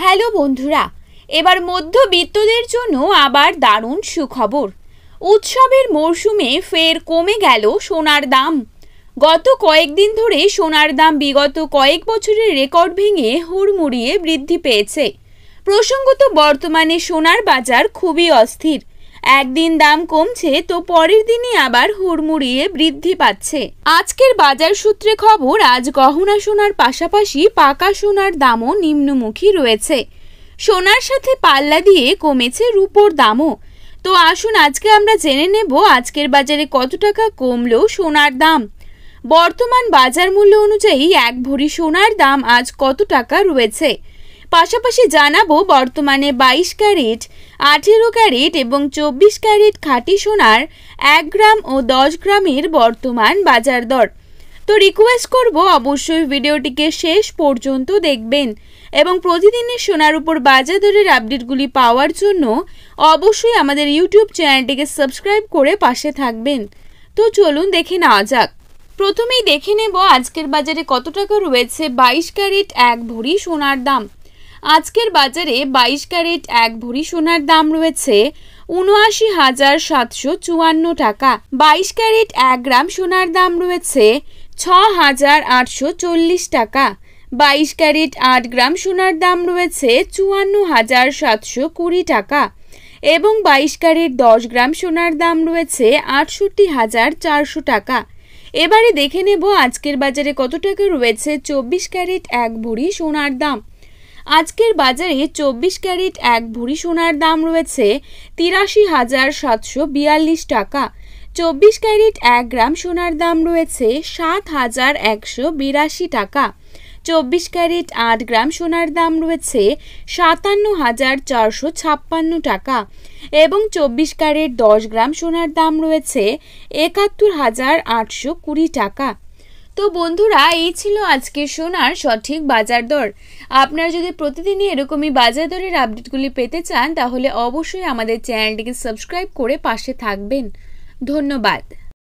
Hello বন্ধুরা, এবার মধ্যবিত্তদের জন্য আবার দারুণ সুখবর। উৎসবের মরশুমে ফের কমে গেল সোনার দাম। গত কয়েকদিন ধরে সোনার দাম বিগত কয়েক বছরের রেকর্ড ভেঙে হুড়মুড়িয়ে বৃদ্ধি পেয়েছে। প্রসঙ্গত বর্তমানে সোনার বাজার খুবই অস্থির। একদিন দাম কমছে তো পরের দিনই আবার হুড়মুড়িয়ে বৃদ্ধি পাচ্ছে। আজকের বাজার সূত্রে খবর, আজ গহনা সোনার পাশাপাশি পাকা সোনার দামও নিম্নমুখী রয়েছে। সোনার সাথে পাল্লা দিয়ে কমেছে রূপোর দামও। তো আসুন আজকে আমরা জেনে নেব আজকের বাজারে কত টাকা কমলো সোনার দাম। বর্তমান বাজার মূল্য অনুযায়ী এক ভরি সোনার দাম আজ কত টাকা রয়েছে। পাশাপাশি জানাবো বর্তমানে 22 ক্যারেট, 18 ক্যারেট এবং 24 ক্যারেট খাঁটি সোনার 1 গ্রাম ও 10 গ্রামের বর্তমান বাজার দর। তো রিকোয়েস্ট করব অবশ্যই ভিডিওটিকে শেষ পর্যন্ত দেখবেন এবং প্রতিদিনের সোনার উপর বাজার দরের আপডেটগুলি পাওয়ার জন্য অবশ্যই আমাদের ইউটিউব চ্যানেলটিকে সাবস্ক্রাইব করে পাশে থাকবেন। তো চলুন দেখে নেওয়া যাক। প্রথমেই দেখে নেব আজকের বাজারে কত টাকা রয়েছে 22 ক্যারেট 1 ভরি সোনার দাম। আজকের বাজারে 22 ক্যারেট 1 ভরি সোনার দাম রয়েছে ৭৯,৭৫৪ টাকা। 22 ক্যারেট 1 গ্রাম সোনার দাম রয়েছে ৬,৮৪০ টাকা। 22 ক্যারেট 8 গ্রাম সোনার দাম রয়েছে ৫৪,৭২০ টাকা এবং 22 ক্যারেট 10 গ্রাম সোনার দাম রয়েছে ৬৮,৪০০ টাকা। এবারে দেখে নেব আজকের বাজারে কত টাকা রয়েছে 24 ক্যারেট 1 ভরি সোনার দাম। আজকের বাজারে 24 ক্যারেট 1 ভরি সোনার দাম রয়েছে ৮৩,৭৪২ টাকা। 24 ক্যারেট 1 গ্রাম সোনার দাম রয়েছে ৭,১৮২ টাকা। 24 ক্যারেট 8 গ্রাম সোনার দাম রয়েছে ৫৭,৪৫৬ টাকা এবং 24 ক্যারেট 10 গ্রাম সোনার দাম রয়েছে ৭১,৮২০ টাকা। তো বন্ধুরা, এই ছিল আজকে সোনার সঠিক বাজার দর। আপনারা যদি প্রতিদিনই এরকমই বাজার দরের আপডেটগুলি পেতে চান তাহলে অবশ্যই আমাদের চ্যানেলটিকে সাবস্ক্রাইব করে পাশে থাকবেন। ধন্যবাদ।